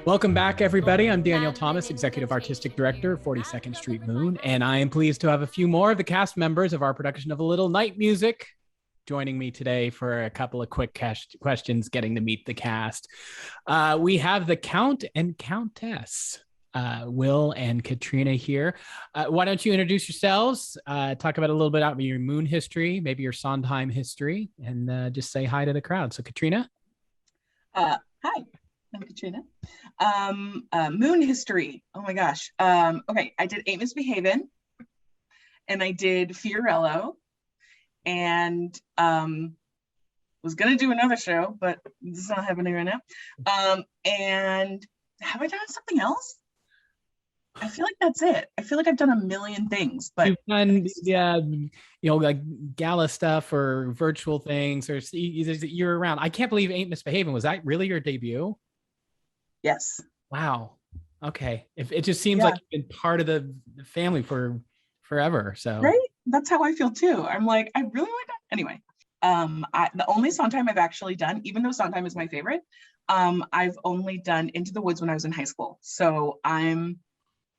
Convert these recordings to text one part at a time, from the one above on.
Welcome back, everybody. I'm Daniel Thomas, Executive Artistic Director, 42nd Street Moon, and I am pleased to have a few more of the cast members of our production of A Little Night Music joining me today for a couple of quick questions, getting to meet the cast. We have the Count and Countess, Will and Katrina here. Why don't you introduce yourselves, talk about a little bit about your Moon history, maybe your Sondheim history, and just say hi to the crowd. So Katrina? Hi, I'm Katrina. Moon history. Oh my gosh. Okay, I did Ain't Misbehavin', and I did Fiorello, and was gonna do another show, but it's not happening right now. And have I done something else? I feel like that's it. I feel like I've done a million things, but you've done, like gala stuff or virtual things, or you're around. I can't believe Ain't Misbehavin'. Was that really your debut? Yes. Wow. Okay. If it just seems like you've been part of the family for forever. So right. That's how I feel too. I'm like, I really like that. Anyway, the only Sondheim I've actually done, even though Sondheim is my favorite, I've only done Into the Woods when I was in high school. So I'm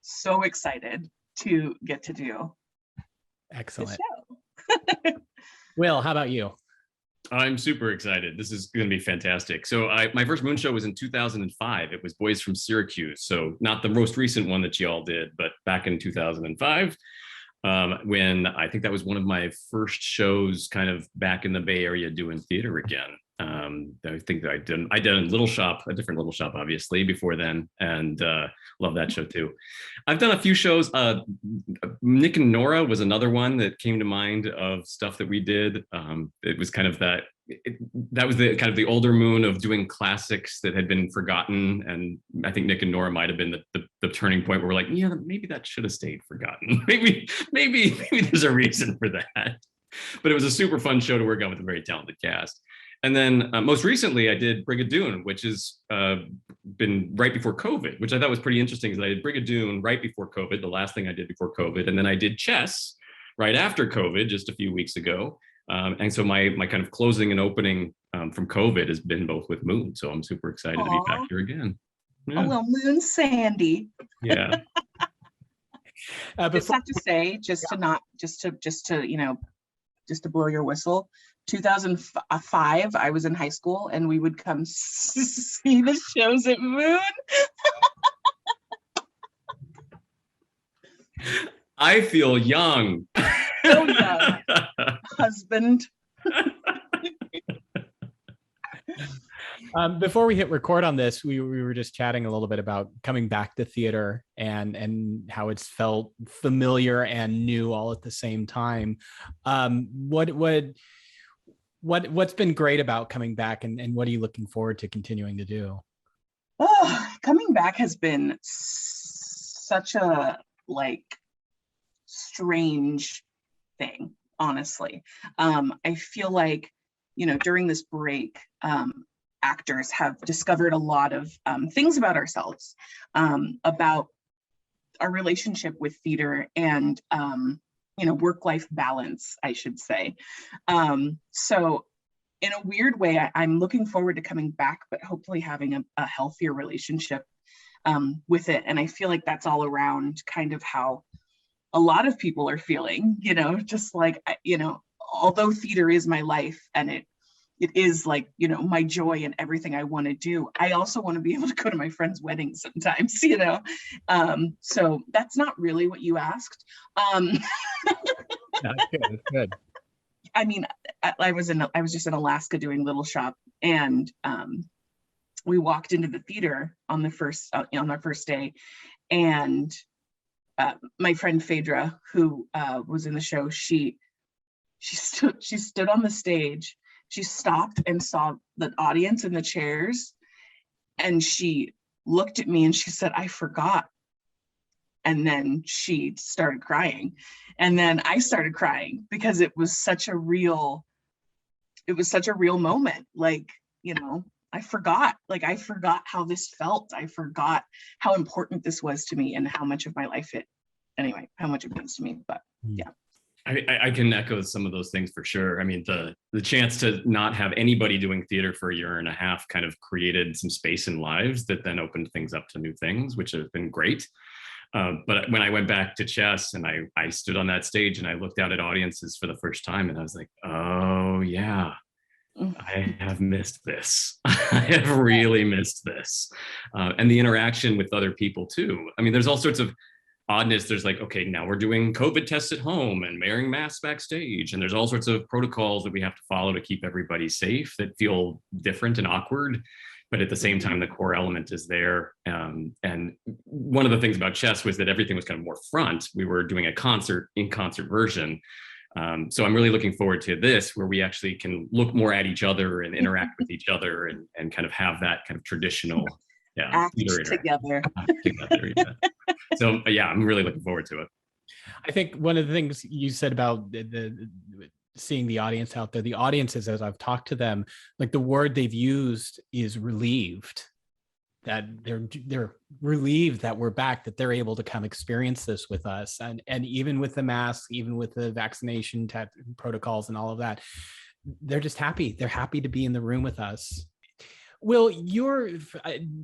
so excited to get to do excellent. The show. Will, how about you? I'm super excited. This is going to be fantastic. So my first Moon show was in 2005. It was Boys from Syracuse. So not the most recent one that y'all did, but back in 2005, when I think that was one of my first shows kind of back in the Bay Area doing theater again. I think that I did a Little Shop, a different Little Shop, obviously, before then, and love that show too. I've done a few shows. Nick and Nora was another one that came to mind of stuff that we did. It was kind of that was the kind of the older Moon of doing classics that had been forgotten, and I think Nick and Nora might have been the turning point where we're like, yeah, maybe that should have stayed forgotten. maybe there's a reason for that. But it was a super fun show to work on with a very talented cast. And then most recently, I did Brigadoon, which has been right before COVID, which I thought was pretty interesting. Is I did Brigadoon right before COVID, the last thing I did before COVID, and then I did Chess right after COVID, just a few weeks ago. And so my kind of closing and opening from COVID has been both with Moon. So I'm super excited to be back here again. Yeah. Oh, well, Moon Sandy. Yeah. Just have to say, just to blow your whistle, 2005, I was in high school and we would come see the shows at Moon. I feel young. So young. Husband. Before we hit record on this, we were just chatting a little bit about coming back to theater and how it's felt familiar and new all at the same time. What's been great about coming back, and what are you looking forward to continuing to do? Oh, coming back has been such a strange thing, honestly. I feel like, during this break, actors have discovered a lot of things about ourselves, about our relationship with theater and work-life balance, I should say. So in a weird way, I'm looking forward to coming back, but hopefully having a healthier relationship with it. And I feel like that's all around kind of how a lot of people are feeling, just like, although theater is my life and it is my joy and everything I want to do, I also want to be able to go to my friends' weddings sometimes, so that's not really what you asked. That's good. I mean, I was just in Alaska doing Little Shop, and we walked into the theater on our first day, and my friend Phaedra, who was in the show, she stood on the stage. She stopped and saw the audience in the chairs, and she looked at me and she said, "I forgot." And then she started crying. And then I started crying because it was such a real moment. I forgot how this felt. I forgot how important this was to me and how much of my life how much it means to me. But yeah. I can echo some of those things for sure. I mean, the chance to not have anybody doing theater for a year and a half kind of created some space in lives that then opened things up to new things, which has been great. But when I went back to chess and I stood on that stage and I looked out at audiences for the first time and I was like, oh yeah, I have missed this. I have really missed this. And the interaction with other people too. I mean, there's all sorts of oddness. There's like, okay, now we're doing COVID tests at home and wearing masks backstage. And there's all sorts of protocols that we have to follow to keep everybody safe that feel different and awkward. But at the same time, the core element is there. And one of the things about chess was that everything was kind of more front. We were doing a in-concert version. So I'm really looking forward to this, where we actually can look more at each other and interact with each other and kind of have that kind of traditional act together. So yeah, I'm really looking forward to it. I think one of the things you said about the seeing the audience out there, the audiences, as I've talked to them, like the word they've used is relieved, that they're relieved that we're back, that they're able to come experience this with us. And even with the masks, even with the vaccination protocols and all of that, they're just happy. They're happy to be in the room with us. Will, you're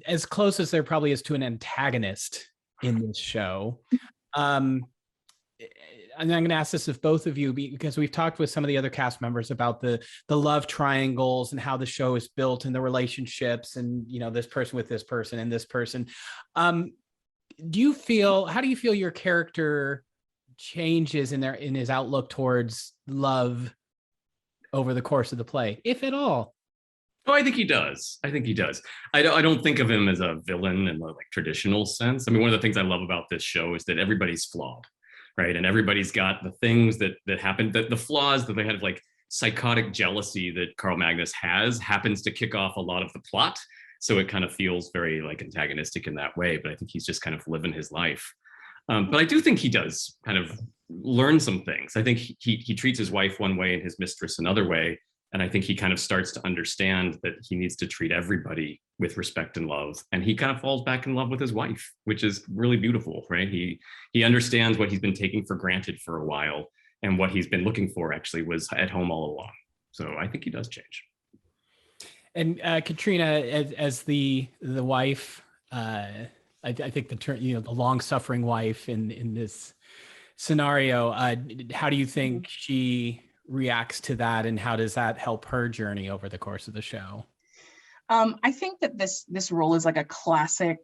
as close as there probably is to an antagonist in this show. And I'm going to ask this of both of you, because we've talked with some of the other cast members about the love triangles and how the show is built and the relationships and, you know, this person with this person and this person. How do you feel your character changes in his outlook towards love over the course of the play, if at all? Oh, I think he does. I don't think of him as a villain in the like traditional sense. I mean, one of the things I love about this show is that everybody's flawed, right? And everybody's got the things that happen, that the flaws that they have, like psychotic jealousy that Carl Magnus happens to kick off a lot of the plot. So it kind of feels very like antagonistic in that way, but I think he's just kind of living his life. But I do think he does kind of learn some things. I think he treats his wife one way and his mistress another way. And I think he kind of starts to understand that he needs to treat everybody with respect and love. And he kind of falls back in love with his wife, which is really beautiful, right? He understands what he's been taking for granted for a while, and what he's been looking for actually was at home all along. So I think he does change. And Katrina, as the wife, I think the long-suffering wife in this scenario, how do you think she reacts to that, and how does that help her journey over the course of the show? I think that this role is like a classic,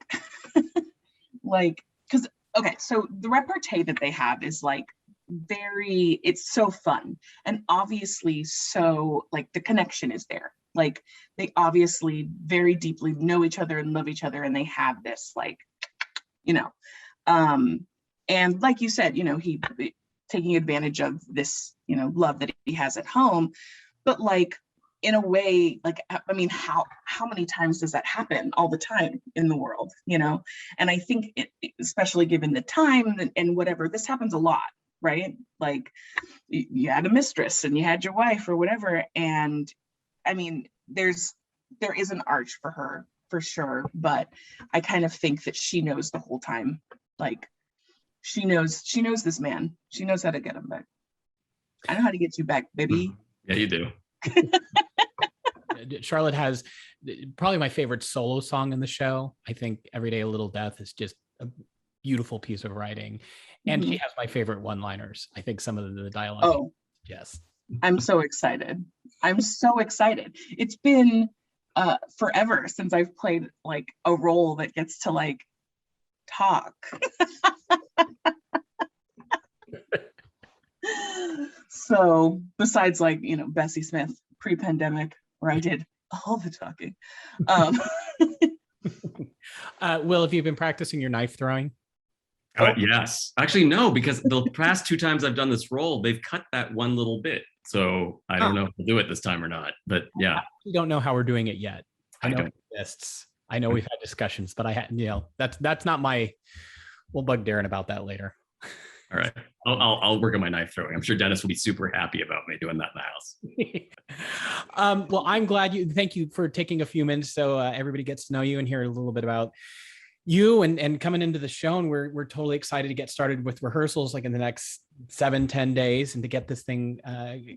like, because okay, so the repartee that they have is like it's so fun, and obviously so like the connection is there. Like they obviously very deeply know each other and love each other, and they have this like, and like you said, he taking advantage of this, love that he has at home. But like, in a way, like, I mean, how many times does that happen all the time in the world, And I think especially given the time and whatever, this happens a lot, right? Like you had a mistress and you had your wife or whatever. And I mean, there is an arch for her for sure. But I kind of think that she knows the whole time, like, she knows this man. She knows how to get him back. I know how to get you back, baby. Yeah, you do. Charlotte has probably my favorite solo song in the show. I think Every Day a Little Death is just a beautiful piece of writing. And she has my favorite one-liners. I think some of the dialogue. Oh, yes. I'm so excited. It's been forever since I've played like a role that gets to like talk. So besides like, Bessie Smith pre-pandemic, where I did all the talking. Will, have you been practicing your knife throwing? Yes. Actually, no, because the past 2 times I've done this role, they've cut that one little bit. So I don't know if we'll do it this time or not, but yeah. We don't know how we're doing it yet. I know it exists. I know we've had discussions, but that's not we'll bug Darren about that later. All right. I'll work on my knife throwing. I'm sure Dennis will be super happy about me doing that in the house. Well, I'm glad thank you for taking a few minutes so everybody gets to know you and hear a little bit about you and coming into the show, and we're totally excited to get started with rehearsals like in the next 7-10 days and to get this thing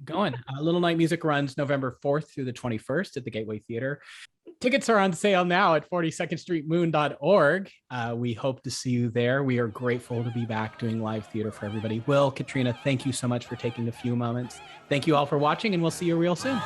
going. Little Night Music runs November 4th through the 21st at the Gateway Theater. Tickets are on sale now at 42ndstreetmoon.org. We hope to see you there. We are grateful to be back doing live theater for everybody. Will, Katrina, thank you so much for taking a few moments. Thank you all for watching, and we'll see you real soon.